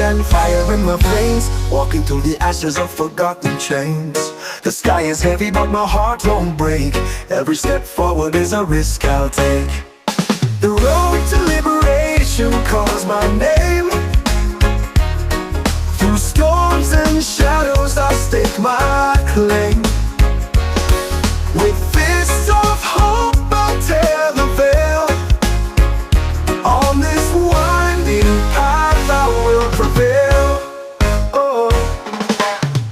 and fire in my veins, walking through the ashes of forgotten chains. The sky is heavy but my heart won't break. Every step forward is a risk I'll take. The road to liberation calls my name. Through storms and shadows I'll stake my claim. With fists of hope I'll tear the veil. On this winding path I will prevail. Oh,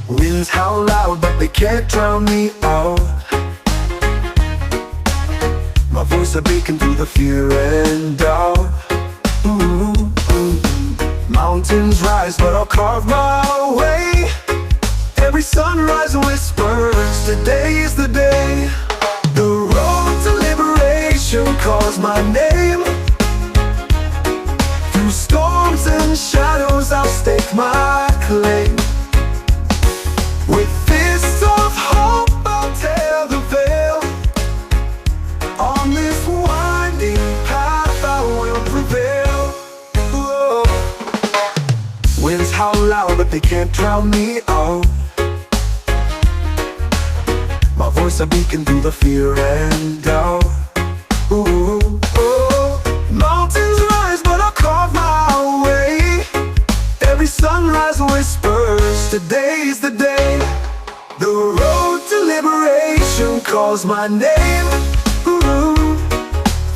winds howl loud but they can't drown me out. My voice a beacon through the fear and doubt. Ooh, ooh. Mountains rise but I'll carve my way. Every sunrise whispers, today is the day. The road to liberation calls my name. Through storms and shadows I'll stake my claim. With fists of hope I'll tear the veil. On this winding path I will prevail. Whoa. Winds howl loud but they can't drown me out. My voice a beacon through the fear and doubt. Ooh, oh. Mountains rise but I'll carve my way. Every sunrise whispers, today's the day. The road to liberation calls my name. Ooh.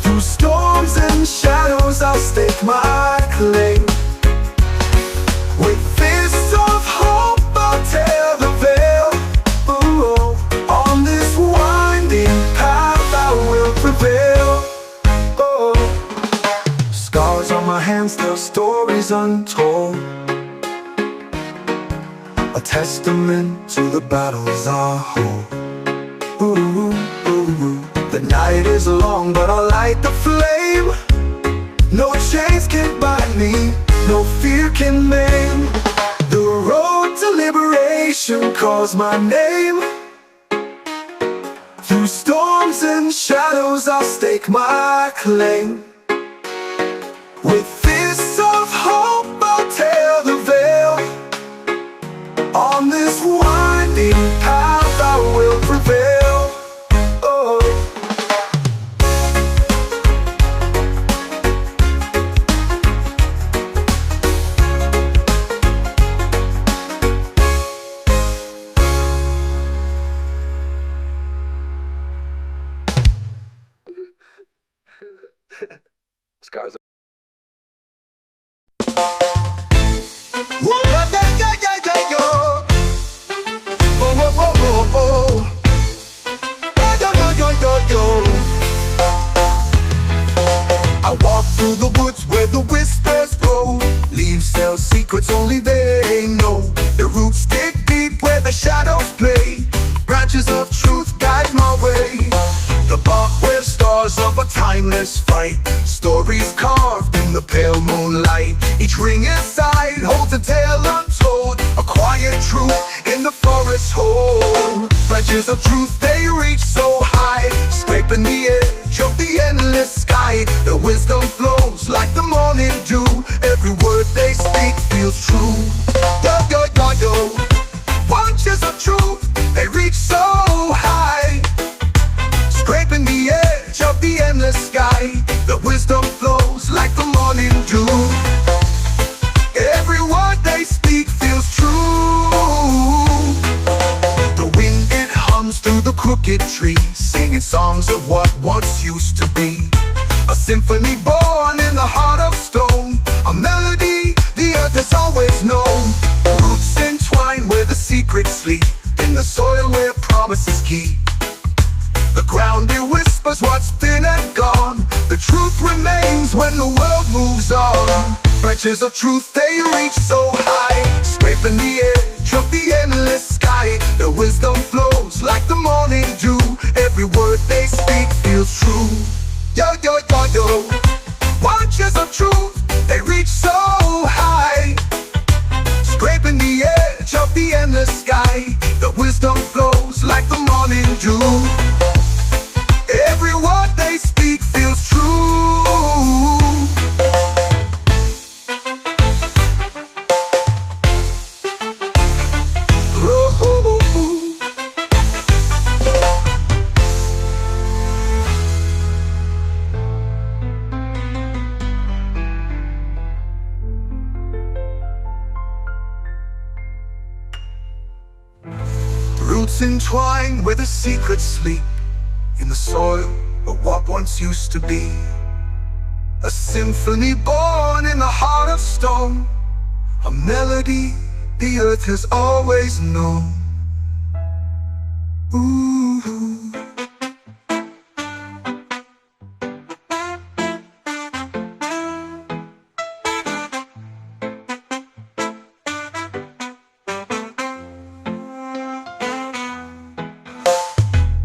Through storms and shadows I'll stake my claim. With fists of hope I'll tear the veil. Ooh. On this winding path I will prevail. Oh. Scars on my hands tell stories untold. A testament to the battles I hold. Ooh, ooh. The night is long but I'll light the flame. No chains can bind me, no fear can maim. The road to liberation calls my name. Through storms and shadows I'll stake my claim. With fists of hope I'll tear the veil. On this winding path I will prevail. Oh. Scars. I walk through the woods where the whispers grow. Leaves tell secrets only they know. The roots dig deep where the shadows play. Branches of truth guide my way. The bark where stars of a timeless fight. Stories carved in the pale moonlight. Each ring inside holds a tale untold. A quiet truth in the forest hole. Branches of truth they reach so high, scraping the edge of the endless sky. The wisdom flows like the morning dew. Every word they speak feels true. Yo, yo, yo, yo. Branches of truth they reach so high, scraping the edge of the endless sky. The wisdom flows like the morning dew. Every word they speak feels true. The wind it hums through the crooked trees, singing songs of what once used to be. A symphony born in the heart of stone. A melody the earth has always known. Roots entwine where the secrets sleep. In the soil where promises keep. The ground it whispers what's been and gone. The truth remains when the world moves on. Branches of truth they reach so high, scraping the edge of the endless sky. The wisdom flows like the morning dew. Every word they speak feels true. Yo, yo, yo, yo. Branches of truth they reach so high, scraping the edge of the endless sky. The wisdom flows like the morning dew. Every word they speak feels true. Roots entwine where the secrets sleep, in the soil of what once used to be. A symphony born in the heart of stone, a melody the earth has always known. Ooh.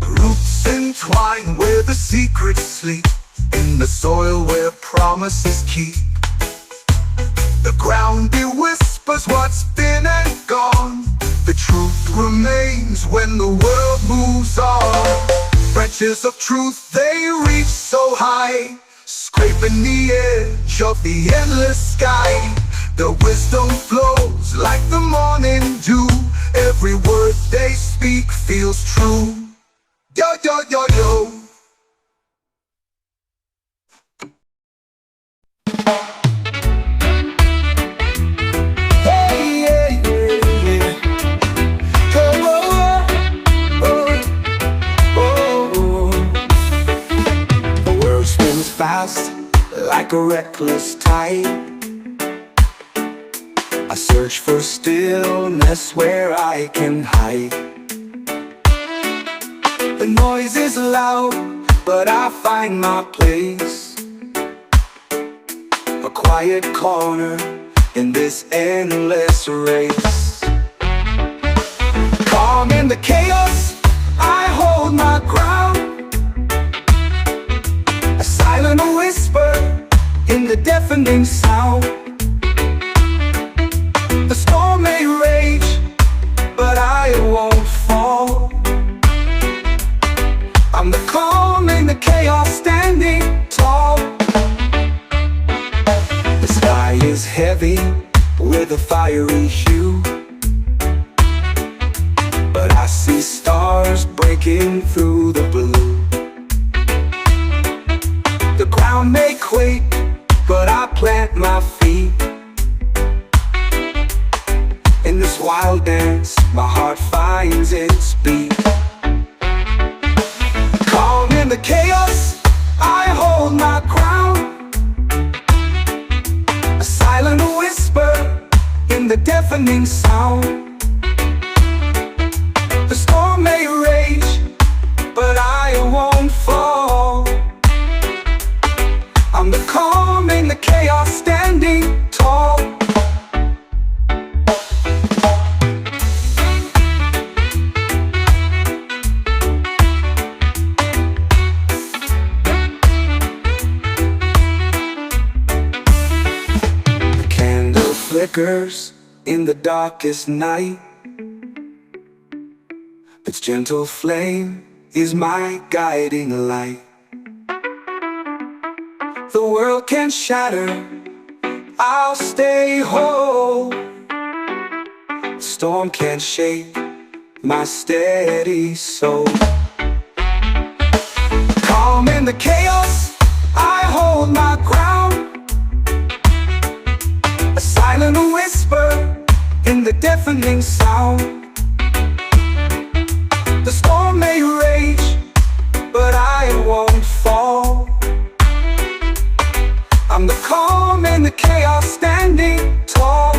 Roots entwine where the secrets sleep, in the soil where promises keep. The ground it whispers what's been and gone. The truth remains when the world moves on. Branches of truth, they reach so high, scraping the edge of the endless sky. The wisdom flows like the morning dew. Every word they speak feels true. Yo, yo, yo, yo. Fast, like a reckless tide, I search for stillness where I can hide. The noise is loud, but I find my place, a quiet corner in this endless race. Calm in the chaos, I hold my ground, silent whisper in the deafening sound. The storm may rage, but I won't fall. I'm the calm in the chaos, standing tall. The sky is heavy with a fiery hue, but I see stars breaking through the blue. The ground may quake, but I plant my feet. In this wild dance, my heart finds its beat. Calm in the chaos, I hold my ground, a silent whisper in the deafening sound. The storm may rage, but I won't fall. I'm the calm in the chaos, standing tall. The candle flickers in the darkest night. Its gentle flame is my guiding light. The world can shatter, I'll stay whole. The storm can't shake my steady soul. Calm in the chaos, I hold my ground, a silent whisper in the deafening sound. The storm may rage, but I won't fall. I'm the calm in the chaos, standing tall.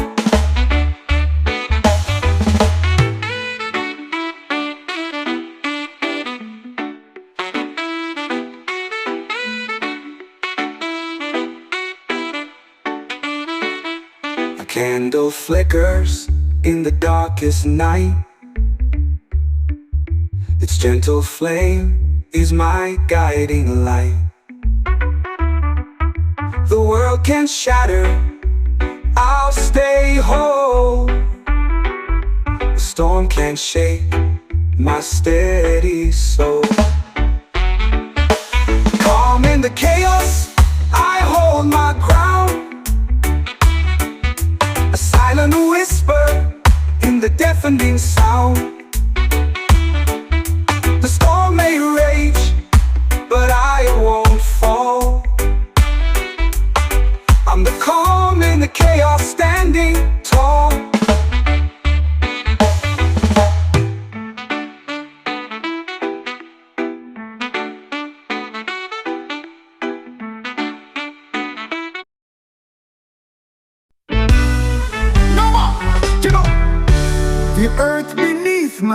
A candle flickers in the darkest night. Its gentle flame is my guiding light. The world can shatter, I'll stay whole. The storm can't shake my steady soul. Calm in the chaos, I hold my ground, a silent whisper in the deafening sound. The storm may rage, but I won't fall. I'm the calm in the chaos, standing tall.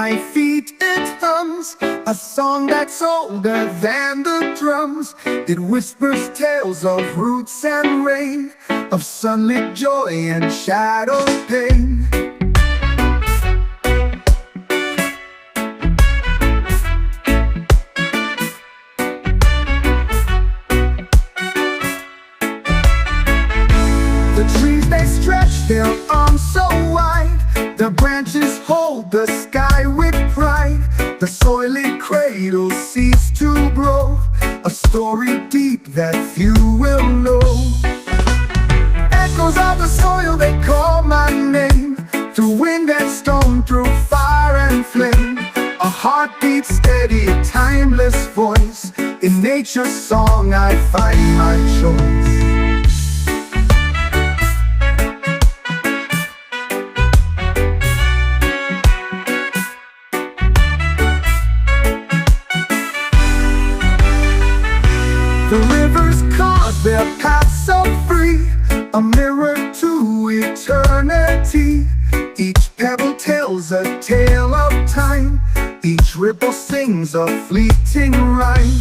my feet it hums, a song that's older than the drums. It whispers tales of roots and rain, of sunlit joy and shadowed pain. The trees, they stretch their arms so wide, the branches hold the sky with pride. The soil it cradles seeds to grow, a story deep that few will know. Echoes of the soil, they call my name, through wind and stone, through fire and flame. A heartbeat steady, a timeless voice, in nature's song I find my choice. The rivers carve their paths so free, a mirror to eternity. Each pebble tells a tale of time, each ripple sings a fleeting rhyme.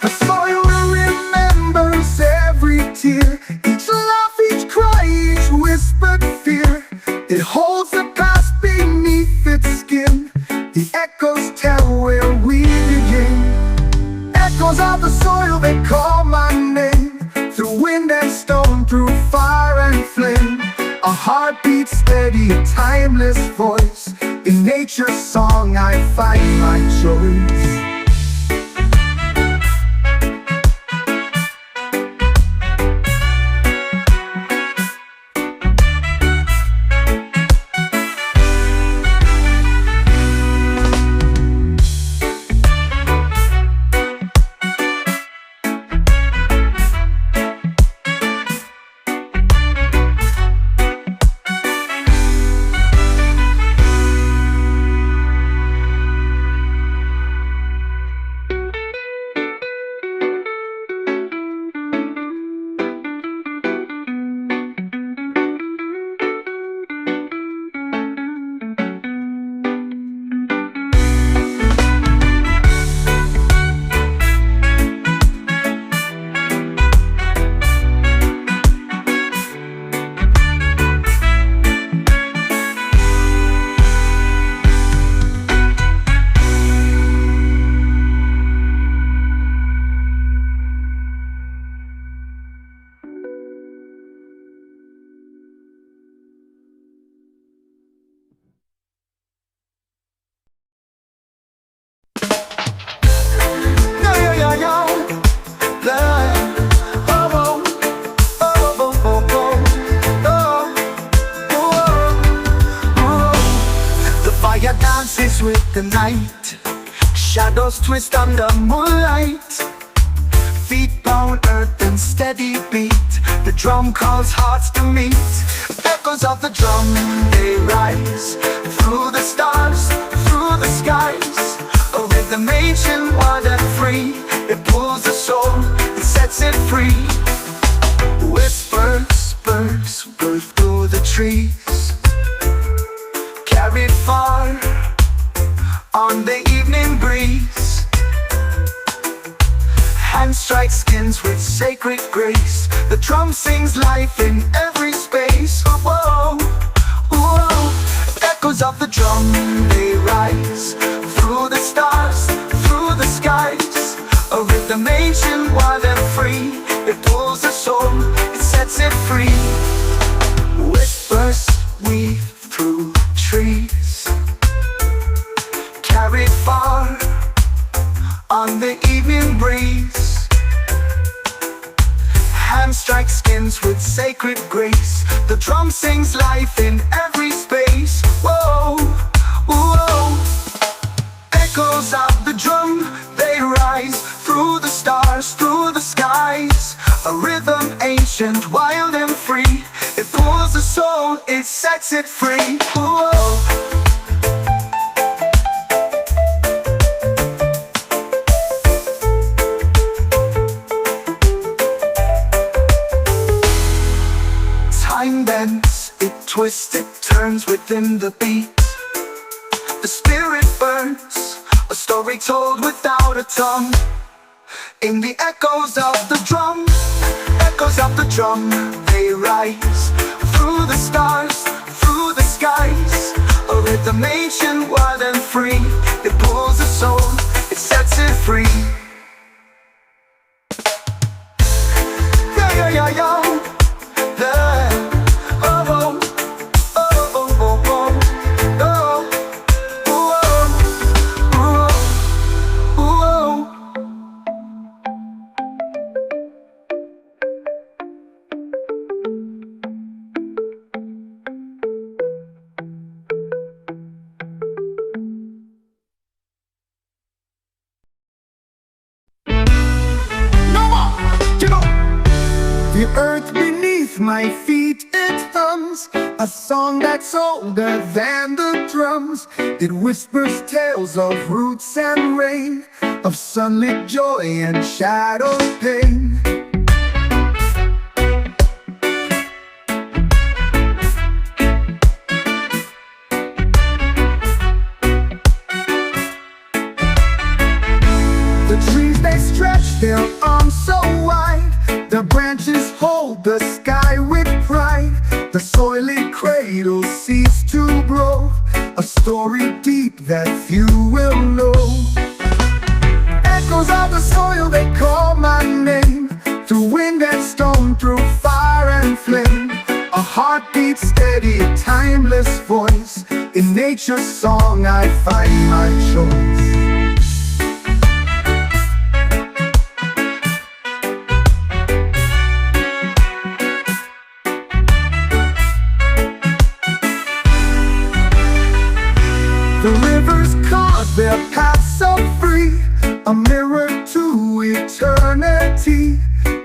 The soil remembers every tear, each laugh, each cry, each whispered fear. It holds the past beneath its skin, the echoes tell where we begin. Echoes of the soil, they call my name, through wind and stone, through fire and flame. A heartbeat steady, a timeless voice, in nature's song I find my choice. Dances with the night, shadows twist under moonlight. Feet pound earth and steady beat, the drum calls hearts to meet. Echoes of the drum, they rise, through the stars, through the skies. A rhythm ancient, wild and free, it pulls the soul, it sets it free. Whispers, birds, birth through the trees, carried far on the evening breeze. Hand strikes skins with sacred grace, the drum sings life in every space. Whoa, whoa. Echoes of the drum, they rise, through the stars, through the skies. A rhythm ancient, wild and free, it pulls the soul, it sets it free. Whispers weave through trees, carried far on the evening breeze. Hand strike skins with sacred grace, the drum sings life in every space. Whoa, whoa. Echoes of the drum, they rise, through the stars, through the skies. A rhythm ancient, wild and free, it pulls the soul, it sets it free. Whoa. Time bends, it twists, it turns within the beat. the spirit burns, a story told without a tongue. In the echoes of the drum, echoes of the drum, they rise through the stars, through the skies. A rhythm ancient, wild and free. It pulls the soul, it sets it free. Yeah, yeah, yeah, yeah. The earth beneath my feet, it hums a song that's older than the drums. It whispers tales of roots and rain, of sunlit joy and shadowed pain. The trees, they stretch their arms so wide, the branches hold the sky with pride. The soil it cradles seeds to grow, a story deep that few will know. Echoes of the soil, they call my name, through wind and stone, through fire and flame. A heartbeat steady, a timeless voice. In nature's song I find my choice. The rivers carve their paths so free, a mirror to eternity.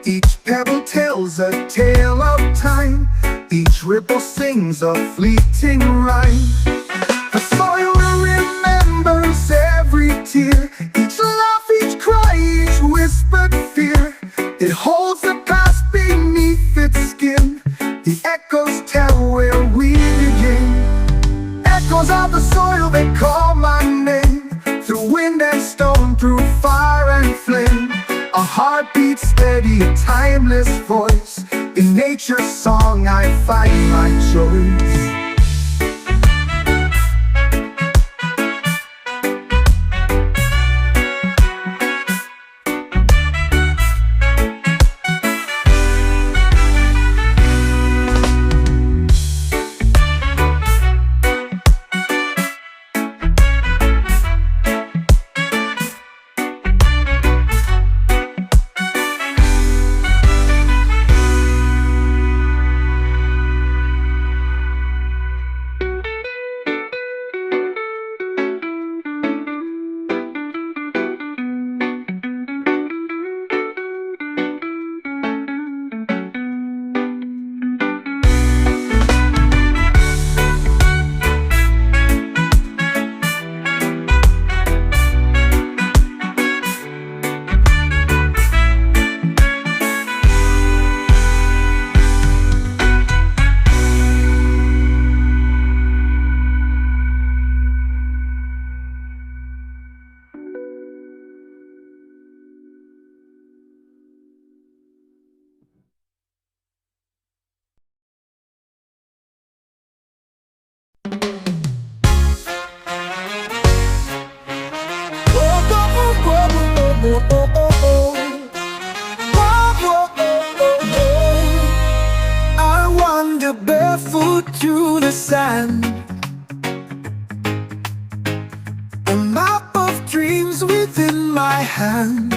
Each pebble tells a tale of time, each ripple sings a fleeting rhyme. The soil remembers every tear, each laugh, each cry, each whispered fear. It holds the past beneath its skin, the echoes tell where we begin. Echoes of the soil, they call my name, through wind and stone, through fire and flame. A heartbeat steady, a timeless voice. In nature's song I find my choice. I wander barefoot through the sand, a map of dreams within my hand.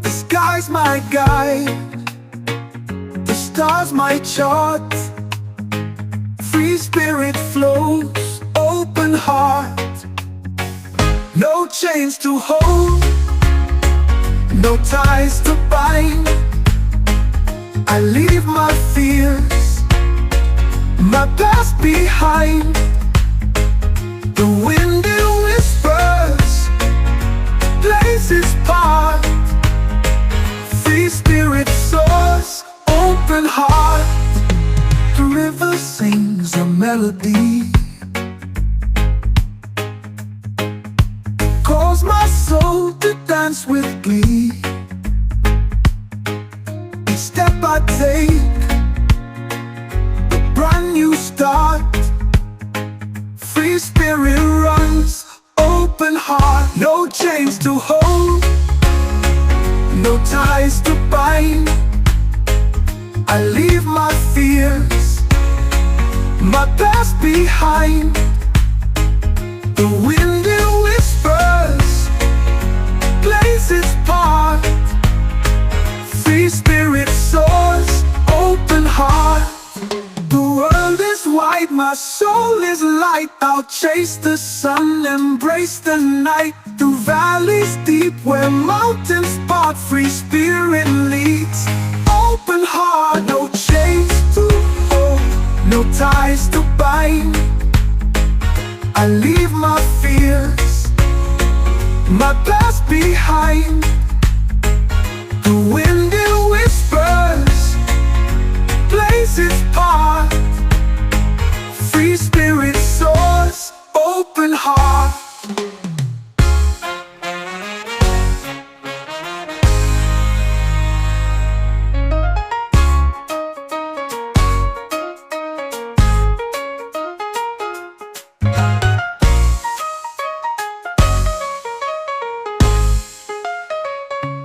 The sky's my guide, the stars my chart. Free spirit flows, open heart. No chains to hold, no ties to bind. I leave my fears, my past behind. The wind it whispers, places part. Free spirit soars, open heart. The river sings a melody, calls my soul to dance with glee. Each step I take, a brand new start. Free spirit runs, open heart. No chains to hold, no ties to bind. I leave my fears, my past behind. The wind it whispers, plays its part. Free spirit soars, open heart. The world is wide, my soul is light. I'll chase the sun, embrace the night. Through valleys deep where mountains part, free spirit leads. Open heart, no chains to hold, no ties to bind. I leave my fears, my past behind. The wind it whispers, plays its part. Free spirit soars, open heart.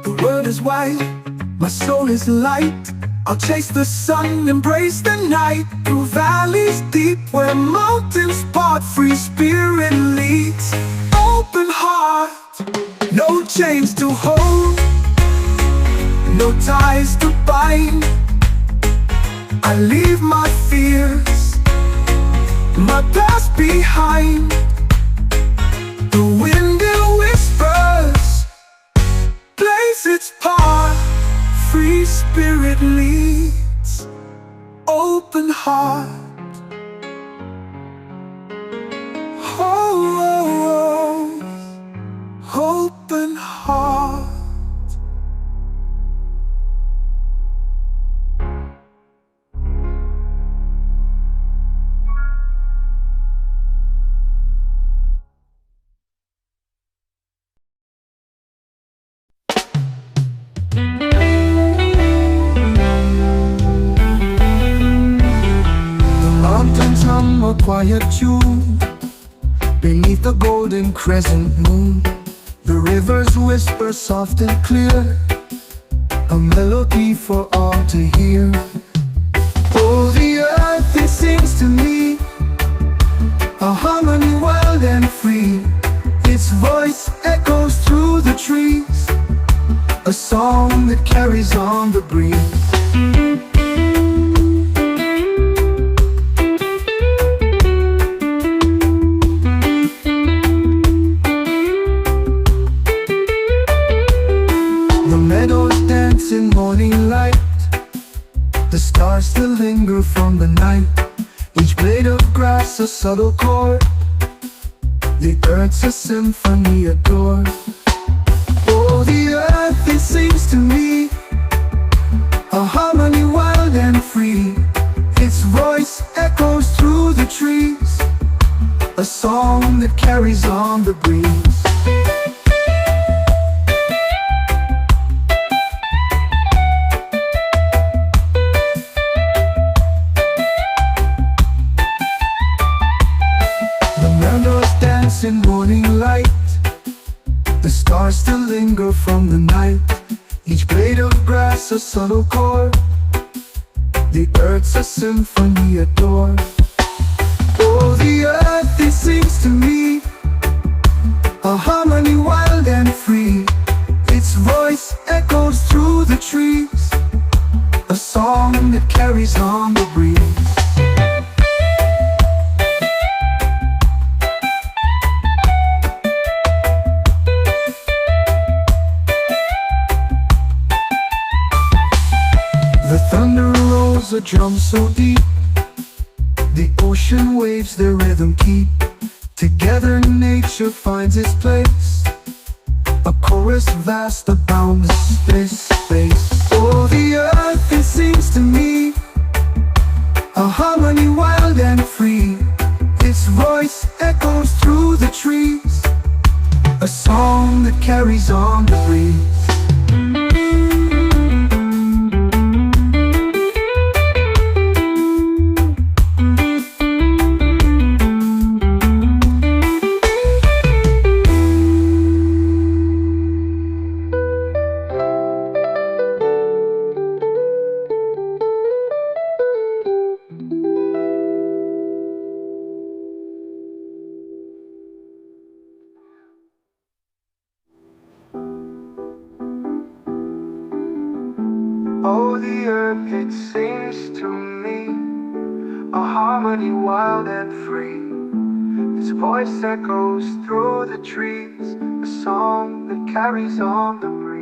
The world is wide, my soul is light. I'll chase the sun, embrace the night. Through valleys deep where mountains part, free spirit leads. Open heart, no chains to hold, no ties to bind. I leave my fears, my past behind. The wind it whispers, plays its part. Free spirit leads, open heart. Oh, open heart. A quiet tune beneath the golden crescent moon. The rivers whisper soft and clear, a melody for all to hear. Oh, the earth it sings to me, a harmony wild and free. Its voice echoes through the trees, a song that carries on the breeze. In morning light, the stars still linger from the night. Each blade of grass a subtle chord, the earth's a symphony adored. Oh, the earth it sings to me, a harmony wild and free. Its voice echoes through the trees, a song that carries on the breeze. In morning light, the stars still linger from the night. Each blade of grass a subtle chord, the earth's a symphony adored. Oh, the earth it sings to me, a harmony wild and free. Its voice echoes through the trees, a song that carries on the breeze. The thunder rolls a drum so deep, the ocean waves their rhythm keep. Together nature finds its place, a chorus vast of boundless space. Oh, the earth it sings to me, A harmony wild and free, its voice echoes through the trees, a song that carries on the breeze. Oh, the earth, it sings to me, a harmony wild and free. Its voice echoes through the trees, a song that carries on the breeze.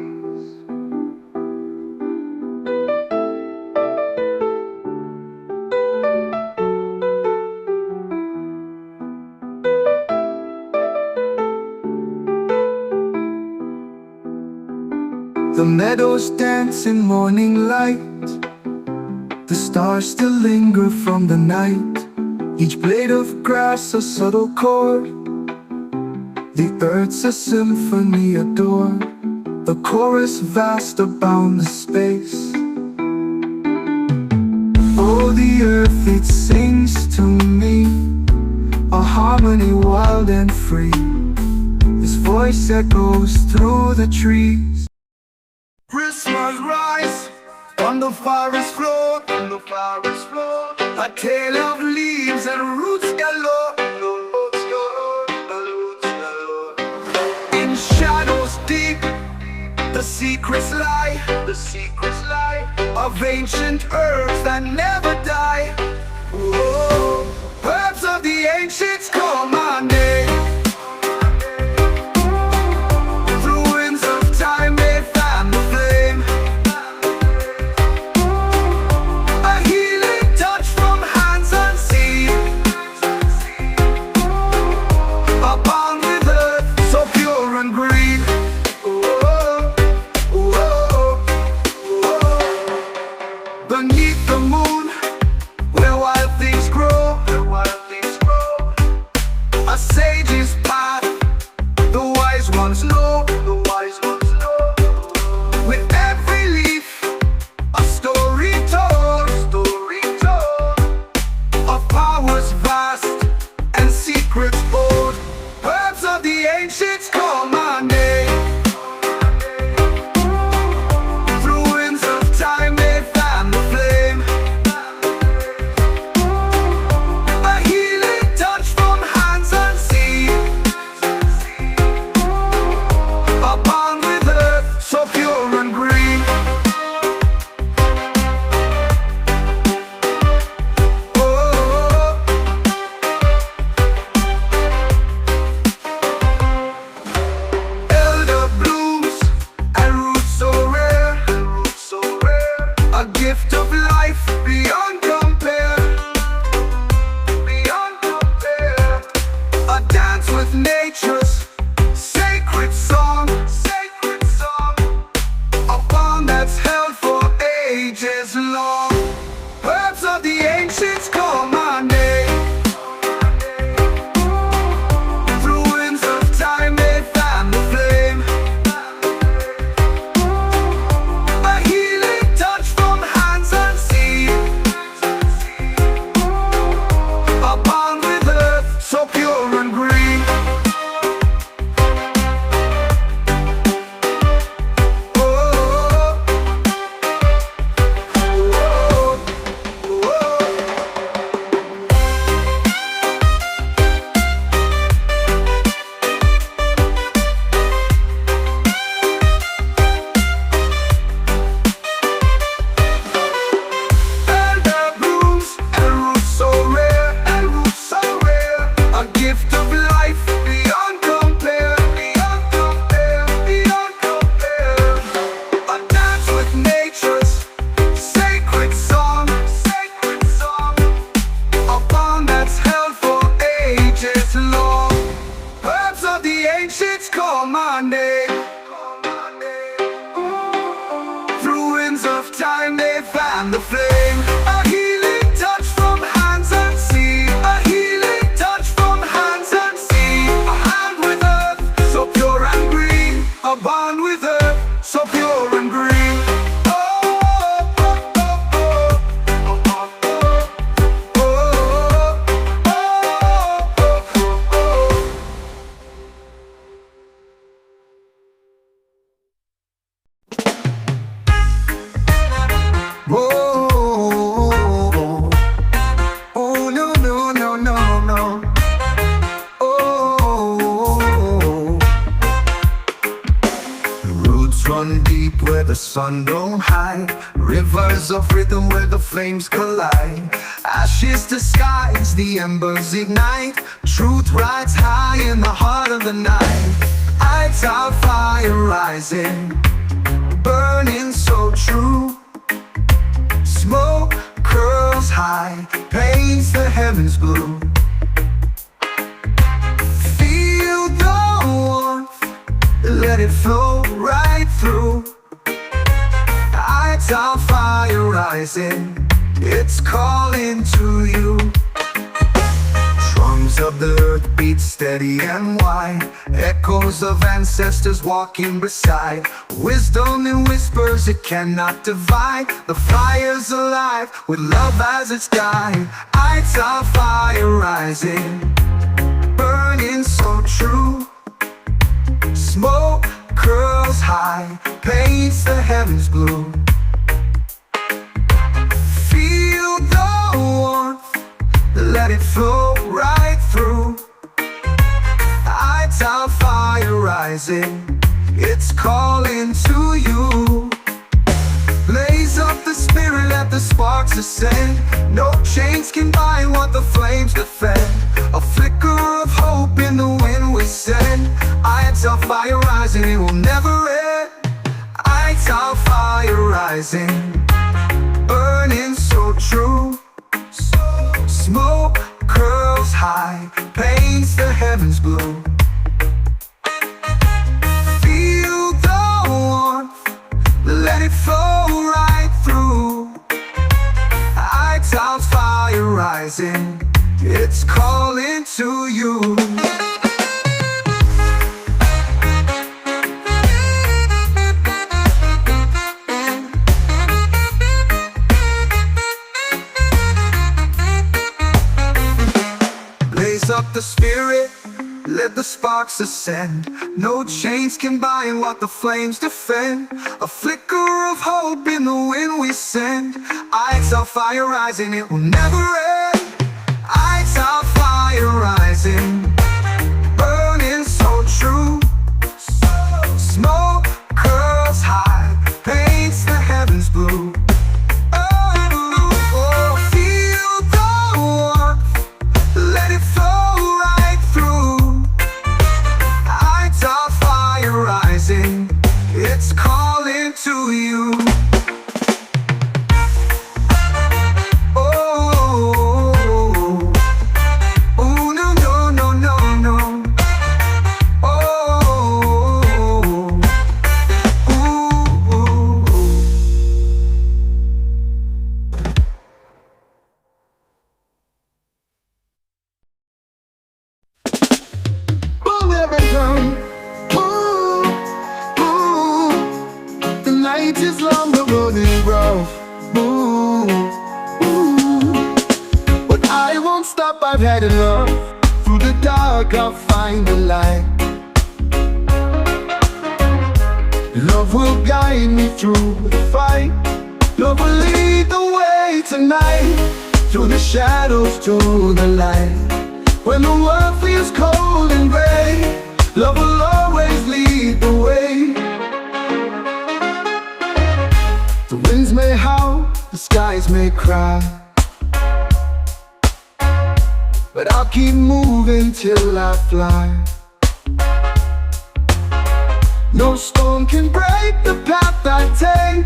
The meadows dance in morning light, the stars still linger from the night. Each blade of grass a subtle chord, the earth's a symphony adored, a chorus vast abound the space. Oh, the earth, it sings to me, a harmony wild and free. Its voice echoes through the trees. Christmas rise on the forest floor, a tale of leaves and roots galore. In shadows deep, the secrets lie of ancient herbs that never die. Whoa. Herbs of the ancients call my name. Beneath the moon, where wild things grow, a sage's path, the wise ones know. With every leaf, a story told, of powers vast and secrets bold. Herbs of the ancients call my name. Nature's sacred song, a bond that's held for ages long. Herbs of the ancients call my name. Through winds of time they fan the flame, a healing touch from hands unseen, a bond with earth so pure and green. Ancients call my name. Through winds of time they fan the flame, a healing touch from one with earth, so pure and green. Run deep where the sun don't hide, rivers of rhythm where the flames collide. Ashes to skies, the embers ignite. Truth rides high in the heart of the night. Lights our fire rising, burning so true. Smoke curls high, paints the heavens blue. Feel the warmth, let it flow right through. Lights our fire rising, it's calling to you. Drums of the earth beat steady and wide, echoes of ancestors walking beside. Wisdom in whispers it cannot divide. The fire's alive with love as its guide. Lights our fire rising, burning so true. Smoke curls high, paints the heavens blue. Feel the warmth, let it flow right through. Lights our fire rising, it's calling to you. Blaze up the spirit, let the sparks ascend. No chains can bind what the flames defend. A flicker of hope in the wind we send. Lights our fire rising, it will never end. Lights our fire rising, burning so true. Smoke curls high, paints the heavens blue. Feel the warmth, let it flow right through. Lights our fire rising, it's calling to you. Blaze up the spirit, let the sparks ascend. No chains can bind what the flames defend. A flicker of hope in the wind we send. Lights our fire rising, it will never end. Lights our fire rising, burning so true. Smoke curls high, paints the heavens blue. Feel the warmth, let it flow right through. Lights our fire rising, it's calling to you. Night is long, the road is rough. Ooh, ooh. But I won't stop, I've had enough. Through the dark I'll find the light. Love will guide me through the fight. Love will lead the way tonight. Through the shadows to the light. When the world feels cold and gray, love will always lead the way. The winds may howl, the skies may cry, but I'll keep moving till I fly. No storm can break the path I take.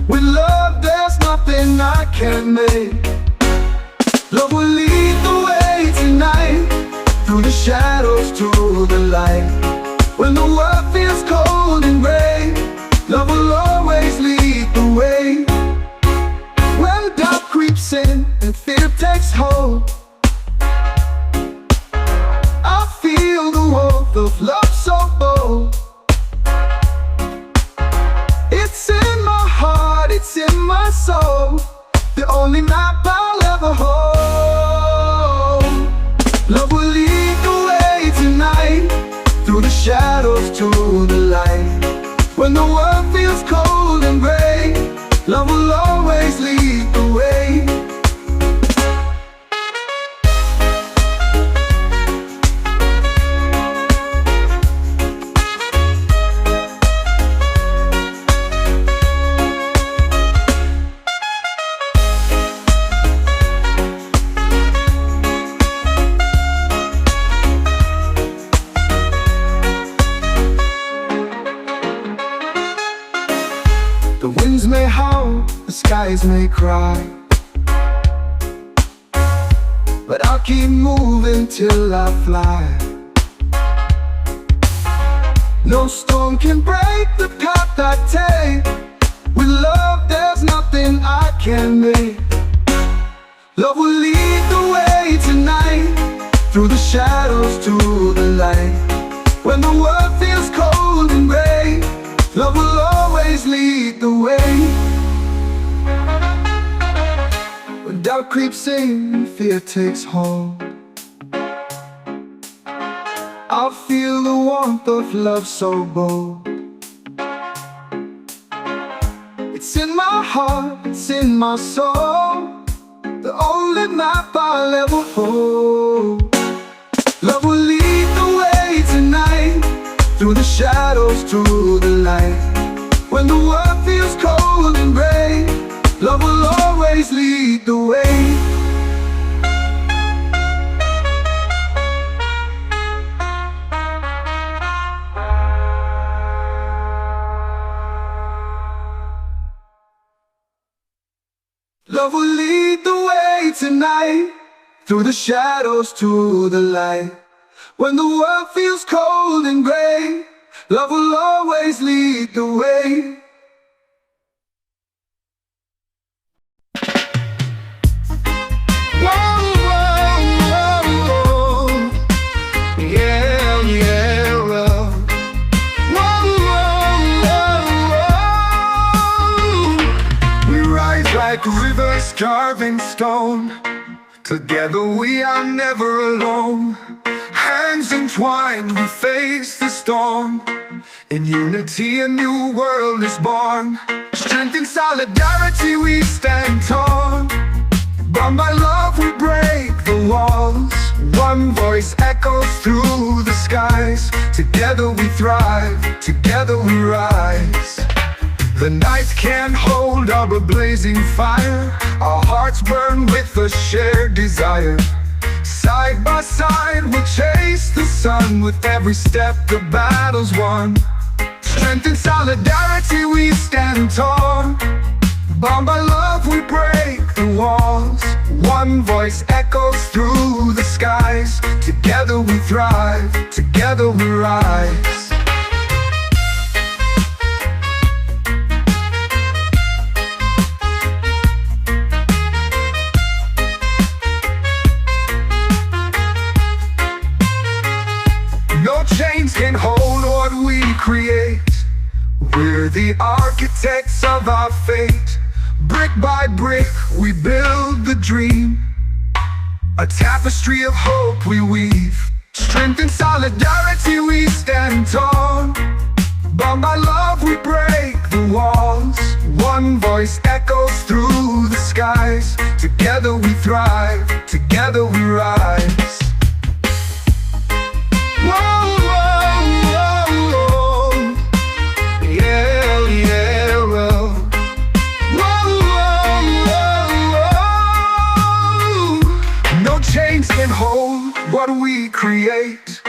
With love there's nothing I can't make. Love will lead the way tonight. Through the shadows to the light. When the world feels cold and gray, love will always lead the way. When doubt creeps in and fear takes hold, I feel the warmth of love so bold. soul, the only map I'll ever hold. Love will lead the way tonight, through the shadows to the light. When the world feels cold and gray, love will always lead the way. The winds may howl, the skies may cry, but I'll keep moving till I fly. No storm can break the path I take. With love there's nothing I can make. Love will lead the way tonight, through the shadows to the light. When the world feels cold and gray, love will always lead the way. When doubt creeps in and fear takes hold, I'll feel the warmth of love so bold. It's in my heart, it's in my soul, the only map I'll ever hold. Love will lead the way tonight, through the shadows to the light. When the world feels cold and gray, love will always lead the way. Love will lead the way tonight, through the shadows to the light. When the world feels cold and gray, love will always lead the way. Whoa, whoa, whoa, whoa. Yeah, yeah, whoa. Whoa, whoa, whoa. We rise like rivers carving stone. Together we are never alone. Hands entwined, we face the storm. In unity a new world is born. Strength and solidarity we stand tall. Bound by love we break the walls. One voice echoes through the skies. Together we thrive, together we rise. The night can't hold our blazing fire. Our hearts burn with a shared desire. Side by side we'll chase the sun. With every step the battle's won. Strength and solidarity we stand tall. Bound by love we break the walls. One voice echoes through the skies. Together we thrive, together we rise. No chains can hold what we create. We're the architects of our fate. Brick by brick we build the dream. A tapestry of hope we weave. Strength and solidarity we stand tall. Bound by love we break the walls. One voice echoes through the skies. Together we thrive, together we rise. Whoa, whoa, whoa, whoa. Yeah, yeah, whoa. Whoa, whoa, whoa. No chains can hold what we create.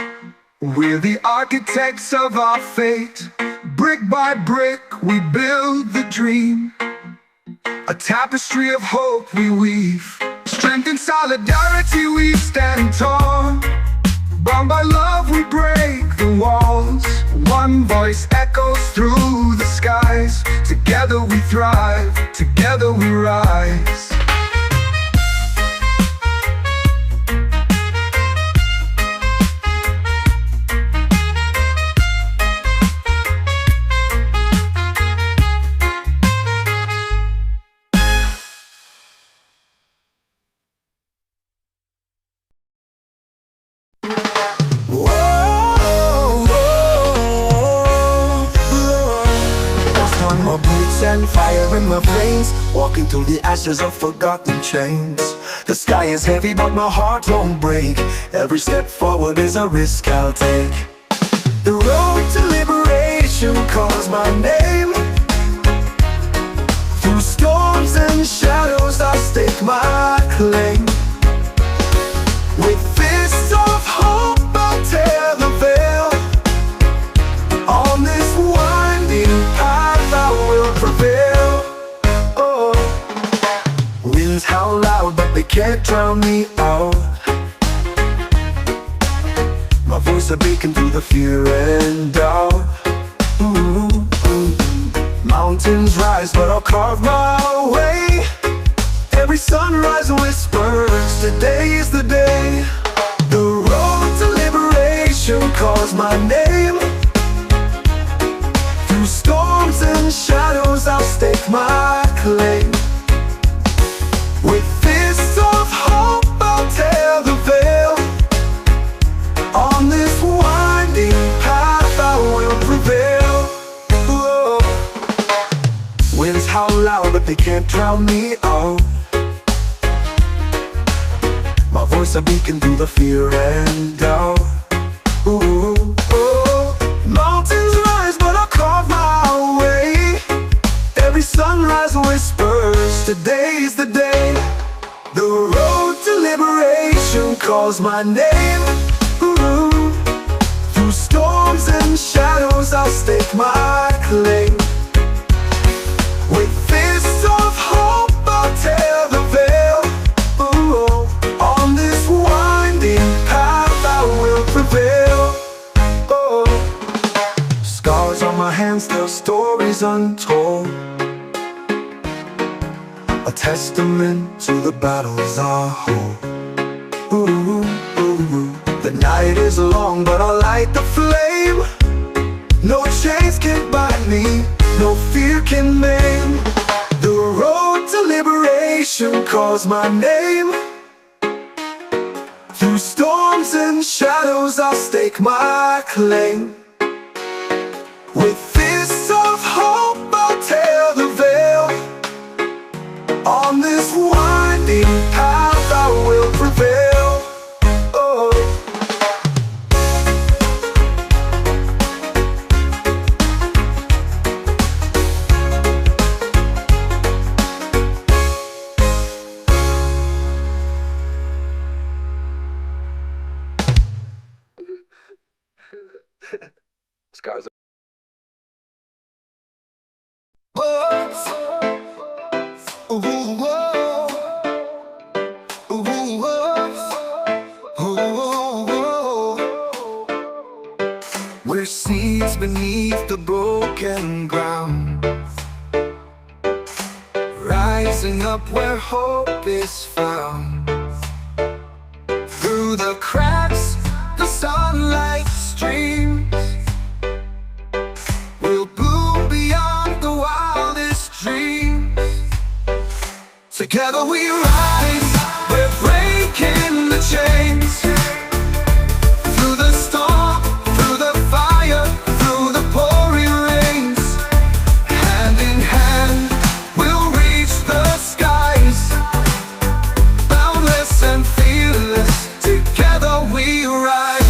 We're the architects of our fate. Brick by brick we build the dream. A tapestry of hope we weave. Strength and solidarity we stand tall. Bound by love we break the walls. One voice echoes through the skies. Together we thrive, together we rise. on my boots and fire in my veins, walking through the ashes of forgotten chains. The sky is heavy but my heart won't break. Every step forward is a risk I'll take. The road to liberation calls my name. Through storms and shadows I'll stake my claim. With fists of hope I'll tear the veil. On this winding path I will prevail. Oh, winds howl loud but they can't drown me out. My voice a beacon through the fear and doubt. Ooh, ooh. Mountains rise but I'll carve my way. Every sunrise whispers, today is the day. The road to liberation calls my name. Through storms and shadows I'll stake my claim. With fists of hope I'll tear the veil. On this winding path I will prevail. Whoa. Winds howl loud but they can't drown me out. My voice a beacon through the fear and doubt. Ooh, oh. Mountains rise but I'll carve my way. Every sunrise whispers, today's the day. The road to liberation calls my name. Ooh. Through storms and shadows I'll stake my claim. With fists of hope I'll tear the veil. Ooh. On this winding path I will prevail. Oh. Scars on my hands tell stories untold. A testament to the battles I hold. Ooh, ooh. The night is long but I'll light the flame. No chains can bind me, no fear can maim. The road to liberation calls my name. Through storms and shadows I'll stake my claim. With fists of hope I'll tear the veil. On this winding path I will prevail. Oh. Scars. We're seeds beneath the broken ground, rising up where hope is found. Through the cracks, the sunlight streams. We'll bloom beyond the wildest dreams. Together we rise, we're breaking the chains. Through the storm, through the fire, through the pouring rains. Hand in hand, we'll reach the skies. Boundless and fearless, together we rise.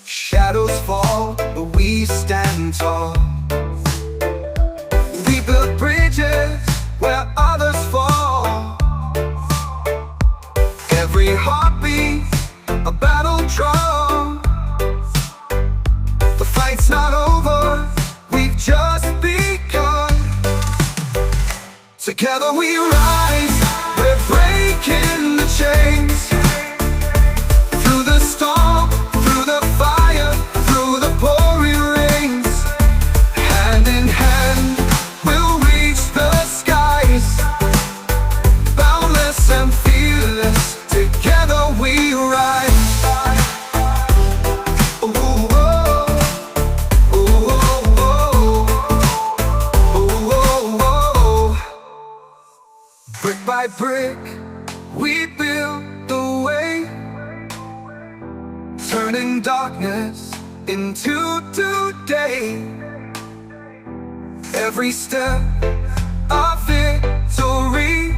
Shadows fall, but we stand tall. We build bridges where others fall. Every heartbeat, a battle drum. The fight's not over, we've just begun. Together we rise, we're breaking the chains. Through the storm, through the fire, through the pouring rains. Hand in hand, we'll reach the skies. Boundless and fearless, together we rise. Ooh, oh, ooh, oh, oh, ooh, oh, oh. Brick by brick, We build the way, turning darkness into today. Every step of victory.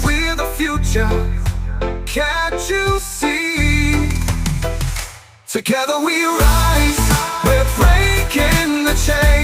We're the future, can't you see? Together we rise, we're breaking the chains.